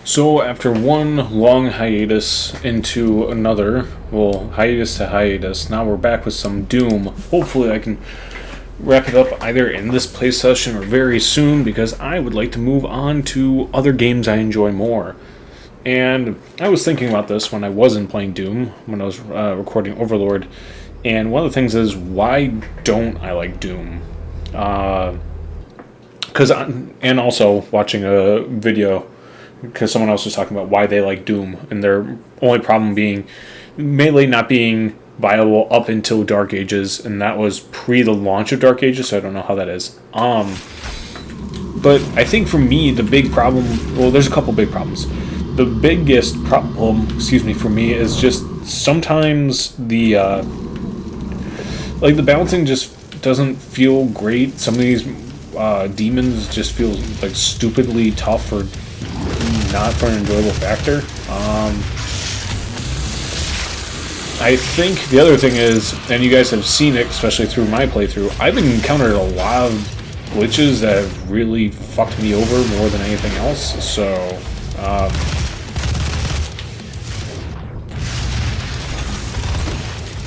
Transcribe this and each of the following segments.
So after one long hiatus into another, well, hiatus to hiatus, now we're back with some Doom. Hopefully I can wrap it up either in this play session or very soon because I would like to move on to other games I enjoy more. And I was thinking about this when I wasn't playing Doom, when I was recording Overlord, and one of the things is, why don't I like Doom? And also watching a video because someone else was talking about why they like Doom, and their only problem being Melee not being viable up until Dark Ages, and that was pre the launch of Dark Ages, so I don't know how that is. But I think for me, the big problem, well, there's a couple big problems. The biggest problem, for me, is just sometimes the balancing just doesn't feel great. Some of these demons just feel like stupidly tough or not for an enjoyable factor. I think the other thing is, and you guys have seen it, especially through my playthrough, I've encountered a lot of glitches that have really fucked me over more than anything else. So,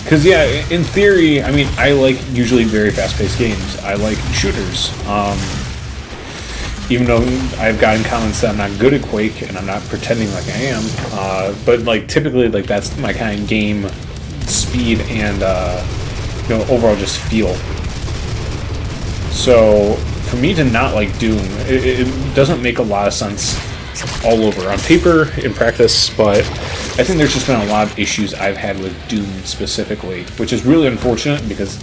because yeah, in theory, I mean, I like usually very fast-paced games. I like shooters. Even though I've gotten comments that I'm not good at Quake, and I'm not pretending like I am, but like typically, like that's my kind of game speed and overall just feel. So for me to not like Doom, it doesn't make a lot of sense all over on paper, in practice, but I think there's just been a lot of issues I've had with Doom specifically, which is really unfortunate because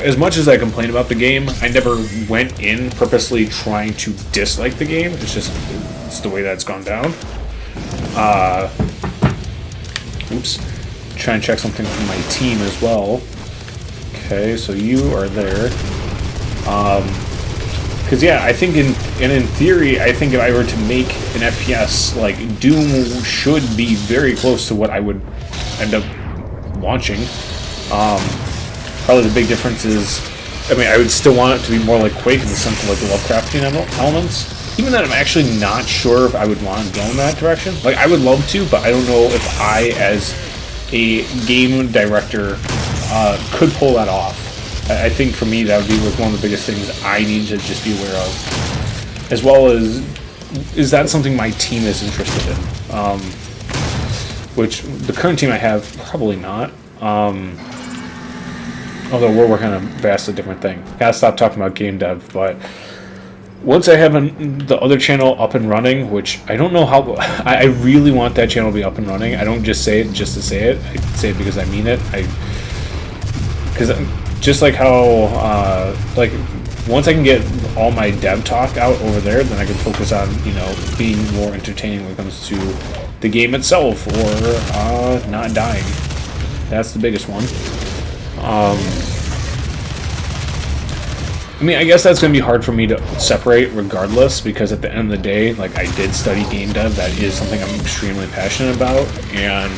as much as I complain about the game, I never went in purposely trying to dislike the game. It's the way that's gone down. Oops. Try and check something from my team as well. Okay, so you are there. Because yeah, I think in theory, I think if I were to make an FPS, like Doom should be very close to what I would end up launching. Probably the big difference is, I mean, I would still want it to be more like Quake in the sense of like the Lovecraftian elements. Even then, I'm actually not sure if I would want to go in that direction. Like, I would love to, but I don't know if I, as a game director, could pull that off. I think for me, that would be like one of the biggest things I need to just be aware of. As well as, is that something my team is interested in? Which, the current team I have, probably not. Although we're working on a vastly different thing. Gotta stop talking about game dev, but once I have the other channel up and running, which I don't know how, I really want that channel to be up and running. I don't just say it just to say it. I say it because I mean it. Because just like how, once I can get all my dev talk out over there, then I can focus on, being more entertaining when it comes to the game itself or not dying. That's the biggest one. I mean, I guess that's going to be hard for me to separate regardless, because at the end of the day, like, I did study game dev. That is something I'm extremely passionate about, and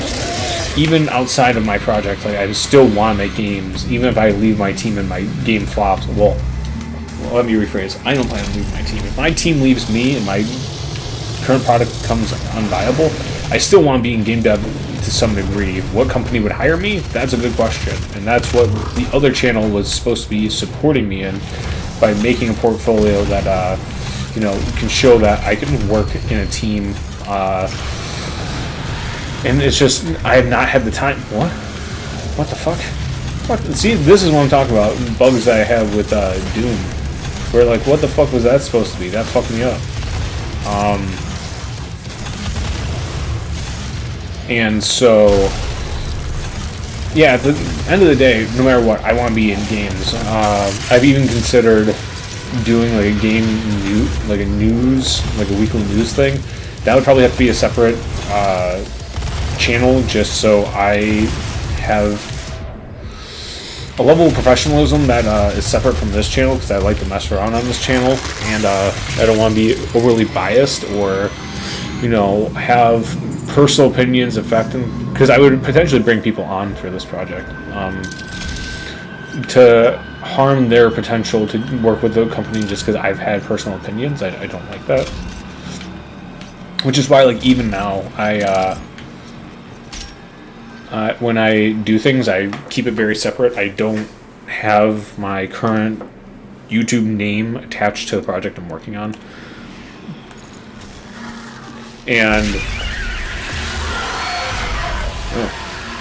even outside of my project, like, I still want to make games, even if I leave my team and my game flops. Well, let me rephrase. I don't plan to leave my team. If my team leaves me and my current product becomes unviable, I still want to be in game dev to some degree. What company would hire me? That's a good question, and that's what the other channel was supposed to be supporting me in, by making a portfolio that can show that I can work in a team. And it's just, I have not had the time. What the fuck? What? See, this is what I'm talking about. Bugs that I have with Doom, where like, what the fuck was that supposed to be? That fucked me up. And so, yeah, at the end of the day, no matter what, I want to be in games. I've even considered doing like a game like a weekly news thing. That would probably have to be a separate channel, just so I have a level of professionalism that is separate from this channel, because I like to mess around on this channel, and I don't want to be overly biased or, have personal opinions affecting, because I would potentially bring people on for this project to harm their potential to work with the company just because I've had personal opinions. I don't like that. which is why, like, even now, when I do things, I keep it very separate. I don't have my current YouTube name attached to the project I'm working on. And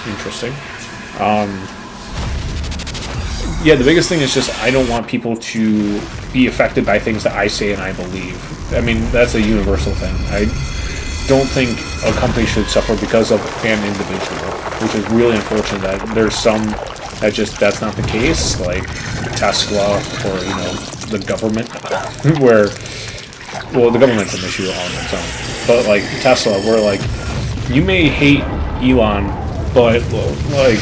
interesting. Yeah, the biggest thing is just I don't want people to be affected by things that I say and I believe. I mean, that's a universal thing. I don't think a company should suffer because of an individual, which is really unfortunate that there's some that just that's not the case, like Tesla or, you know, the government, where, well, the government's an issue on its own, but like Tesla, where like you may hate Elon, but like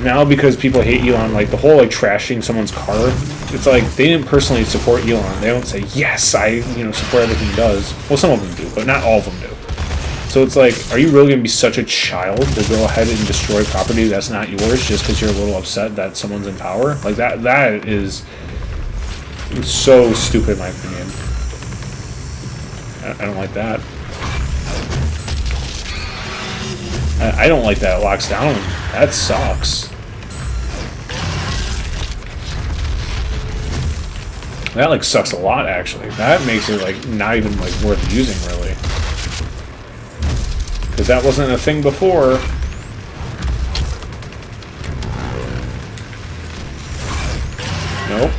now because people hate Elon, like the whole like trashing someone's car, it's like they didn't personally support Elon. They don't say, yes, I support everything he does. Well, some of them do, but not all of them do. So it's like, are you really going to be such a child to go ahead and destroy property that's not yours just because you're a little upset that someone's in power? Like that is so stupid in my opinion. I don't like that. I don't like that it locks down. That sucks. That like sucks a lot actually. That makes it like not even like worth using really. Because that wasn't a thing before. Nope.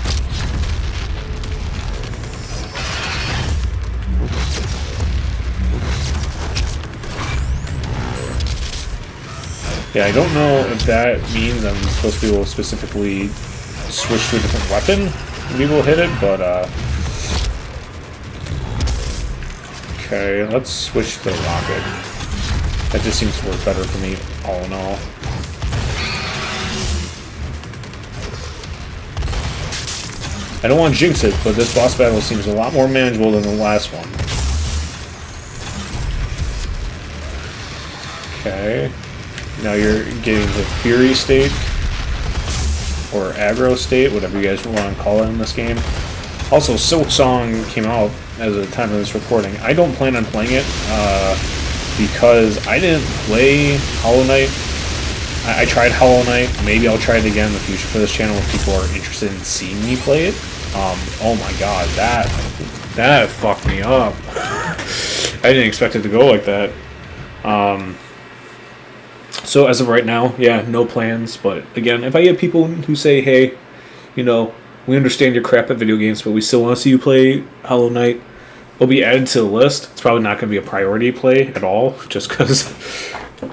Yeah, I don't know if that means I'm supposed to be able to specifically switch to a different weapon and be able to hit it, but okay, let's switch to the rocket. That just seems to work better for me, all in all. I don't want to jinx it, but this boss battle seems a lot more manageable than the last one. Okay. Now you're getting the Fury state, or aggro state, whatever you guys want to call it in this game. Also, Silksong came out at the time of this recording. I don't plan on playing it because I didn't play Hollow Knight. I tried Hollow Knight. Maybe I'll try it again in the future for this channel if people are interested in seeing me play it. Oh my god, that fucked me up. I didn't expect it to go like that. So as of right now, yeah, no plans. But again, if I get people who say, hey, we understand you're crap at video games, but we still want to see you play Hollow Knight, it'll be added to the list. It's probably not going to be a priority play at all, just because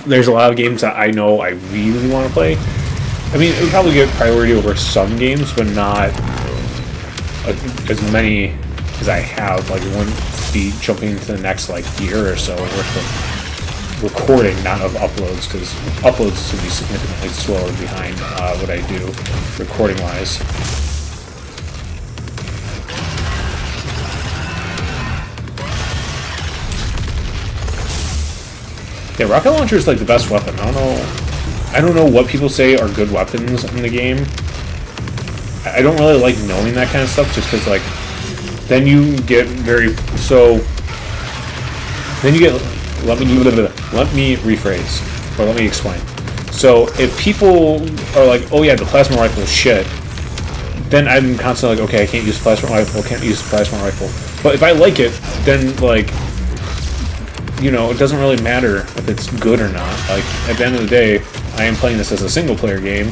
there's a lot of games that I know I really want to play. I mean, it would probably get priority over some games, but not as many as I have. Like, it wouldn't be jumping to the next, like, year or so worth of recording, not of uploads, because uploads would be significantly slower behind what I do recording-wise. Yeah, rocket launcher is like the best weapon. I don't know what people say are good weapons in the game. I don't really like knowing that kind of stuff, just because like then you get let me rephrase, or let me explain. So if people are like, oh yeah, the plasma rifle is shit, then I'm constantly like, okay, I can't use the plasma rifle, can't use the plasma rifle. But if I like it, then like, it doesn't really matter if it's good or not. Like, at the end of the day, I am playing this as a single player game,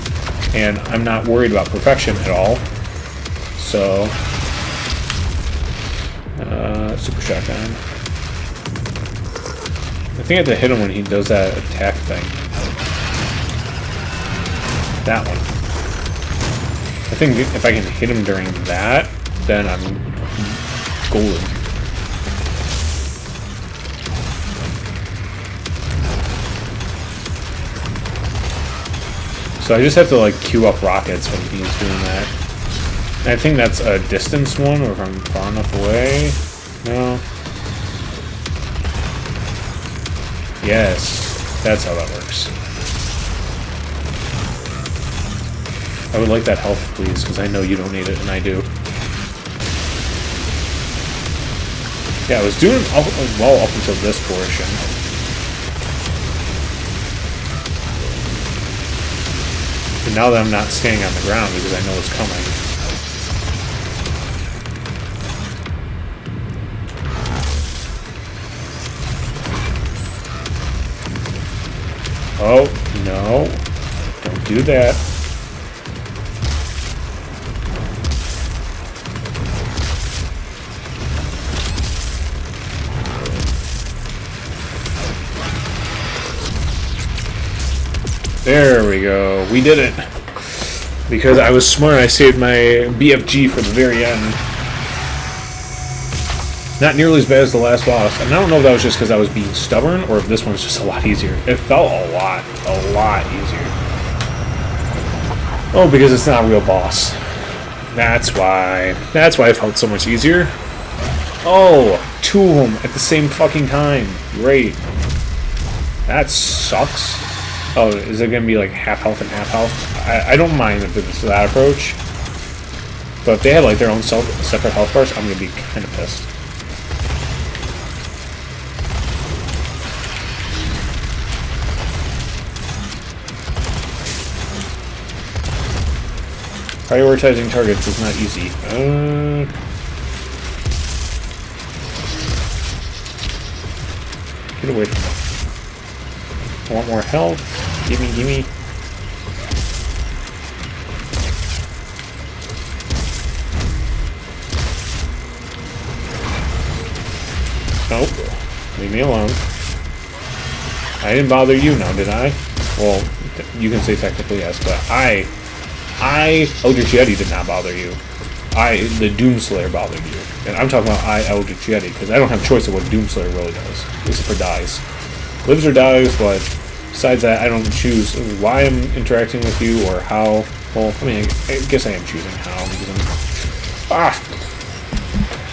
and I'm not worried about perfection at all. So, super shotgun. I think I have to hit him when he does that attack thing. That one. I think if I can hit him during that, then I'm golden. So I just have to like queue up rockets when he's doing that. And I think that's a distance one, or if I'm far enough away. No. Yes, that's how that works. I would like that health, please, because I know you don't need it, and I do. Yeah, I was doing well up until this portion. And now that I'm not standing on the ground because I know it's coming. Oh, no. Don't do that. There we go. We did it. Because I was smart, I saved my BFG for the very end. Not nearly as bad as the last boss. And I don't know if that was just because I was being stubborn or if this one's just a lot easier. It felt a lot easier. Oh, because it's not a real boss. That's why. That's why it felt so much easier. Oh, 2 of them at the same fucking time. Great. That sucks. Oh, is it going to be like half health and half health? I don't mind if it's that approach. But if they had like their own separate health bars, I'm going to be kind of pissed. Prioritizing targets is not easy. Get away from me. I want more health. Gimme, gimme. Nope. Leave me alone. I didn't bother you now, did I? Well, you can say technically yes, but Eldritch Yeti did not bother you. The Doomslayer bothered you. And I'm talking about Eldritch Yeti, because I don't have choice of what Doomslayer really does. Except for dies. Lives or dies, but besides that, I don't choose why I'm interacting with you or how. Well, I mean, I guess I am choosing how, because I'm...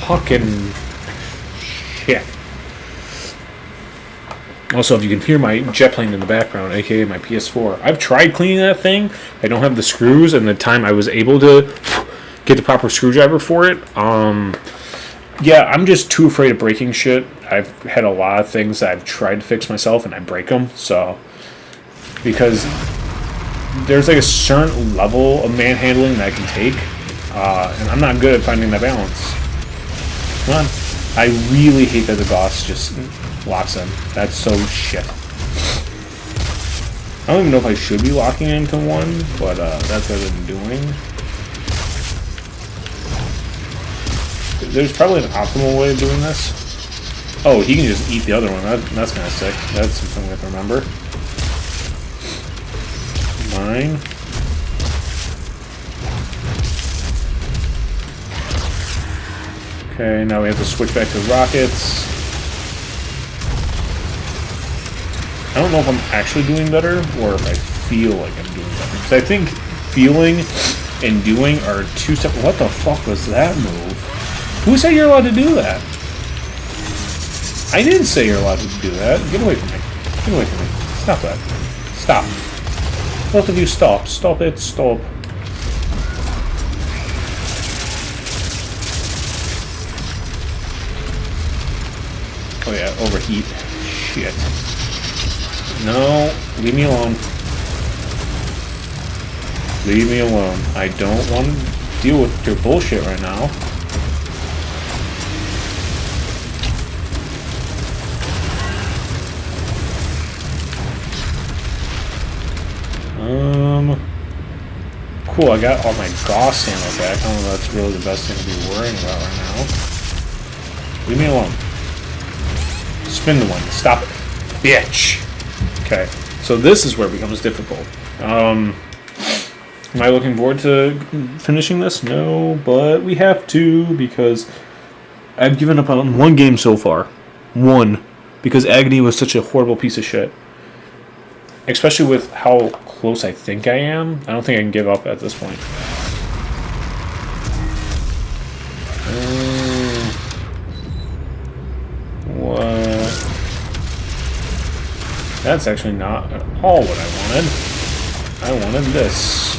Fucking... shit. Also, if you can hear my jet plane in the background, aka my PS4, I've tried cleaning that thing. I don't have the screws, and the time I was able to get the proper screwdriver for it. Yeah, I'm just too afraid of breaking shit. I've had a lot of things that I've tried to fix myself, and I break them. So, because there's like a certain level of manhandling that I can take, and I'm not good at finding that balance. Come on. I really hate that the boss just locks in. That's so shit. I don't even know if I should be locking into one, but that's what I've been doing. There's probably an optimal way of doing this. Oh, he can just eat the other one. That's kind of sick. That's something we have to remember. Mine. Okay, now we have to switch back to rockets. I don't know if I'm actually doing better or if I feel like I'm doing better. Because I think feeling and doing are two separate... What the fuck was that move? Who said you're allowed to do that? I didn't say you're allowed to do that. Get away from me. Get away from me. Stop that. Stop. Both of you stop. Stop it. Stop. Oh yeah, overheat. Shit. No, leave me alone. Leave me alone. I don't want to deal with your bullshit right now. Cool, I got all my Gauss ammo back. I don't know if that's really the best thing to be worrying about right now. Leave me alone. Spin the one. Stop it. Bitch! Okay, so this is where it becomes difficult. Am I looking forward to finishing this? No, but we have to because I've given up on one game so far. One. Because Agony was such a horrible piece of shit. Especially with how close I think I am. I don't think I can give up at this point. What? That's actually not at all what I wanted. I wanted this.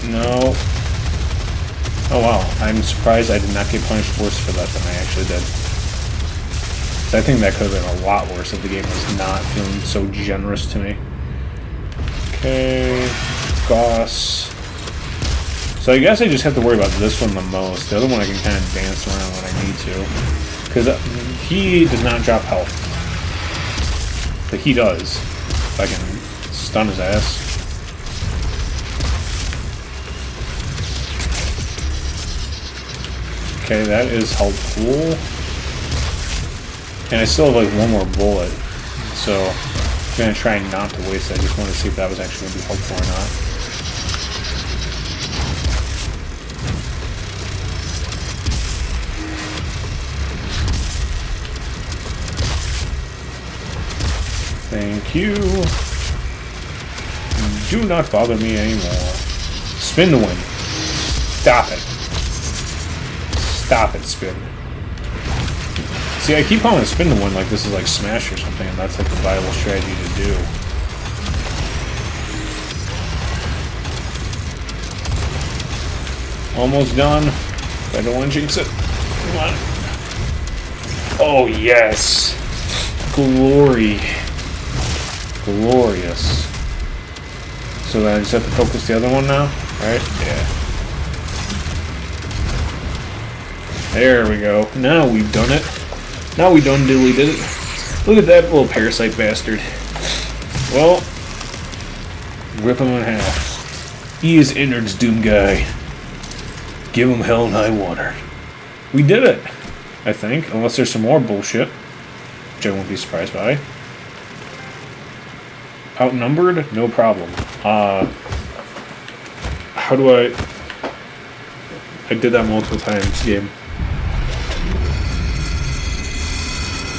No. Oh wow, I'm surprised I did not get punished worse for that than I actually did. I think that could have been a lot worse if the game was not feeling so generous to me. Okay, Goss. So I guess I just have to worry about this one the most. The other one I can kind of dance around when I need to. Because he does not drop health. But he does. If I can stun his ass. Okay, that is helpful. And I still have like one more bullet. So I'm going to try not to waste it. I just want to see if that was actually going to be helpful or not. Thank you. Do not bother me anymore. Spin to win. Stop it. Stop it, spin. See, I keep calling it spin to win like this is like Smash or something, and that's like the viable strategy to do. Almost done. I don't want to jinx it. Come on. Oh, yes. Glory. Glorious. So then I just have to focus the other one now? Right? Yeah. There we go. Now we've done it. Now we done dilly did it. Look at that little parasite bastard. Well, rip him in half. He is Innard's Doom guy. Give him hell and high water. We did it, I think. Unless there's some more bullshit, which I won't be surprised by. Outnumbered? No problem. How do I did that multiple times, game.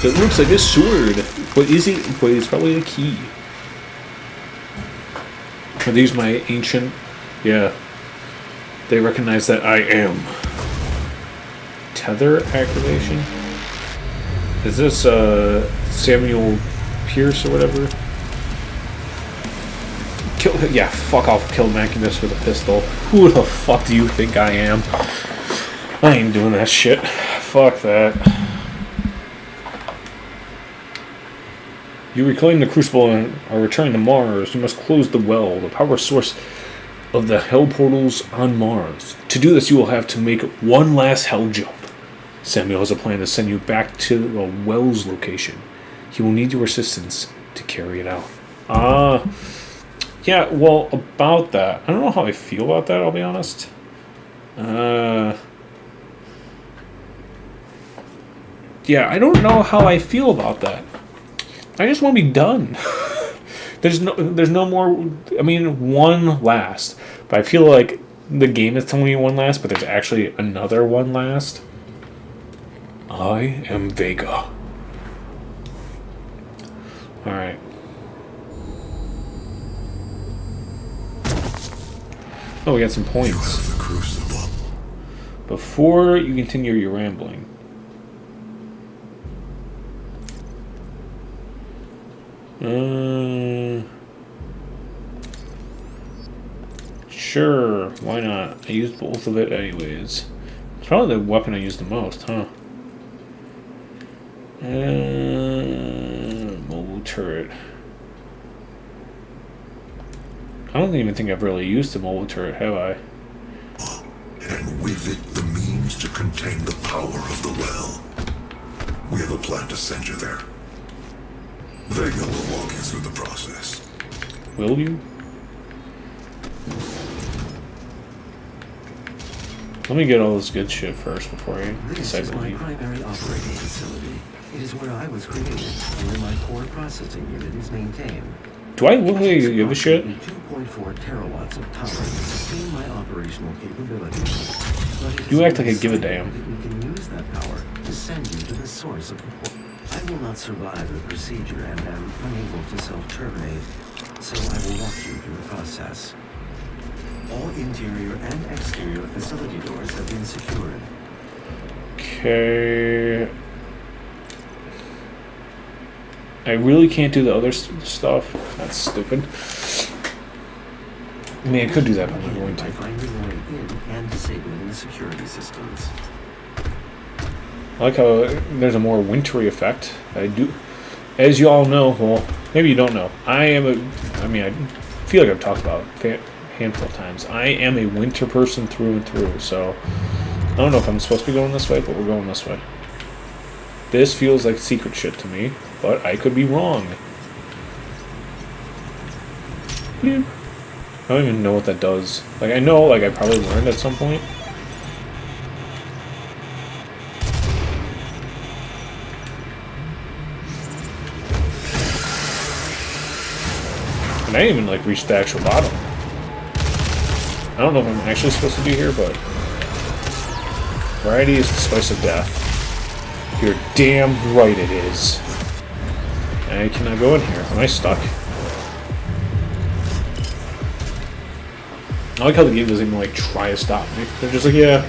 It looks like a sword. What is it? Wait, it's probably a key. Are these my ancient? Yeah. They recognize that I am. Tether activation? Is this Samuel Pierce or whatever? Yeah, fuck off. Kill Macinus with a pistol. Who the fuck do you think I am? I ain't doing that shit. Fuck that. You reclaim the Crucible and are returning to Mars. You must close the well, the power source of the Hell Portals on Mars. To do this, you will have to make one last Hell jump. Samuel has a plan to send you back to the well's location. He will need your assistance to carry it out. Yeah, well, about that. I don't know how I feel about that, I'll be honest. Yeah, I don't know how I feel about that. I just want to be done. There's no more. I mean, one last, but I feel like the game is telling me one last, but there's actually another one last. I am Vega. All right. Oh, we got some points. You have the Crucible. Before you continue your rambling. Sure, why not? I used both of it anyways. It's probably the weapon I use the most, huh? Mobile turret. I don't even think I've really used the mobile turret, have I? And with it, the means to contain the power of the well. We have a plan to send you there. Vega will walk you through the process. Will you? Let me get all this good shit first before I decide to leave. This is my primary operating facility. It is where I was created, and where my core processing unit is maintained. Do I look like you give a shit? 2.4 terawatts of power to sustain my operational capabilities. But You act like I give a damn. we can use that power to send you to the source of the port. I will not survive the procedure and am unable to self-terminate, so I will walk you through the process. All interior and exterior facility doors have been secured. Okay. I really can't do the other stuff. That's stupid. I mean, I could do that, but I'm not going By to. finding a way in and disabling the security systems. I like how there's a more wintry effect. I do, as you all know, well, maybe you don't know. I feel like I've talked about it a handful of times. I am a winter person through and through, so I don't know if I'm supposed to be going this way, but we're going this way. This feels like secret shit to me, but I could be wrong. Bloop. I don't even know what that does. Like, I know, like, I probably learned at some point. And I didn't even, like, reach the actual bottom. I don't know if I'm actually supposed to be here, but... Variety is the spice of death. You're damn right it is. I cannot go in here. Am I stuck? I like how the game doesn't even, like, try to stop me. They're just like, yeah,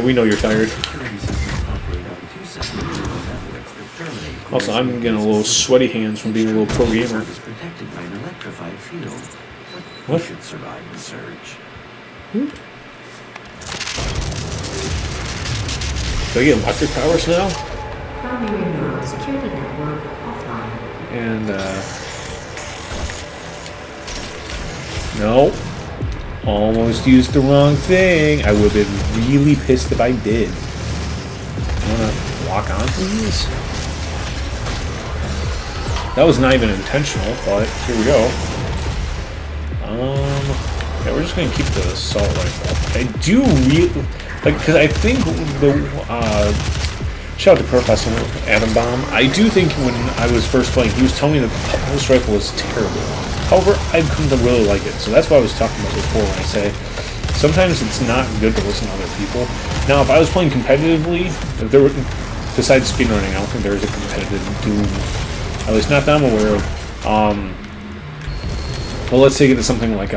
we know you're tired. Security systems operate on two separate neural networks that terminate. Also, I'm getting a little sweaty hands from being a little pro gamer. Is protected by an electrified field. But What? you should survive the surge. Do I get electric powers now? Primary neural security network offline. And, no. Almost used the wrong thing. I would have been really pissed if I did. I want to walk onto these. That was not even intentional, but here we go. Yeah, we're just gonna keep the assault rifle. I do really like, because I think the shout out to Professor Adam Bomb. I do think when I was first playing, he was telling me that the pulse rifle was terrible. However, I've come to really like it, so that's what I was talking about before when I say sometimes it's not good to listen to other people. Now, if I was playing competitively, if there were, besides speedrunning, I don't think there is a competitive Doom, at least not that I'm aware of. Well, let's take it to something like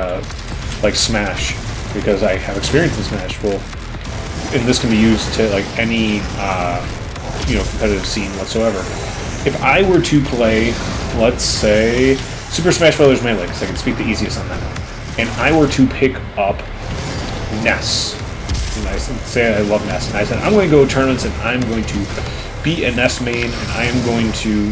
Smash, because I have experience in Smash. Well, and this can be used to like any competitive scene whatsoever. If I were to play, let's say, Super Smash Bros. Melee, because I can speak the easiest on that, and I were to pick up Ness, and I say I love Ness, and I said I'm going to go to tournaments and I'm going to be a Ness main, and I am going to,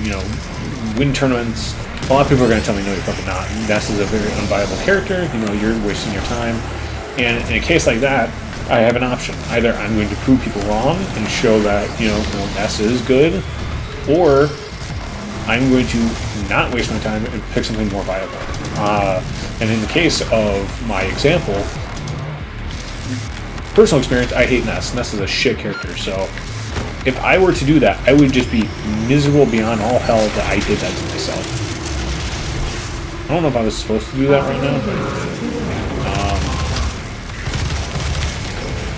win tournaments. A lot of people are going to tell me, no, you're fucking not. Ness is a very unviable character. You're wasting your time. And in a case like that, I have an option. Either I'm going to prove people wrong and show that, Ness is good, or I'm going to not waste my time and pick something more viable. And in the case of my example, personal experience, I hate Ness. Ness is a shit character, so if I were to do that, I would just be miserable beyond all hell that I did that to myself. I don't know if I was supposed to do that right now, but,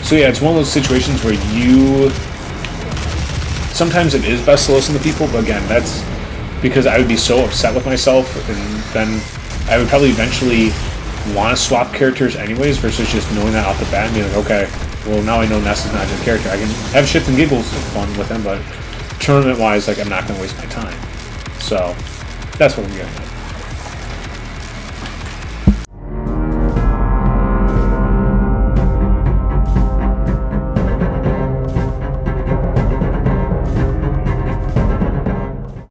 so yeah, it's one of those situations where sometimes it is best to listen to people, but again, that's because I would be so upset with myself, and then I would probably eventually want to swap characters anyways, versus just knowing that off the bat and being like, okay, well, now I know Ness is not a good character. I can have shits and giggles and fun with him, but tournament-wise, like, I'm not going to waste my time. So, that's what I'm getting at.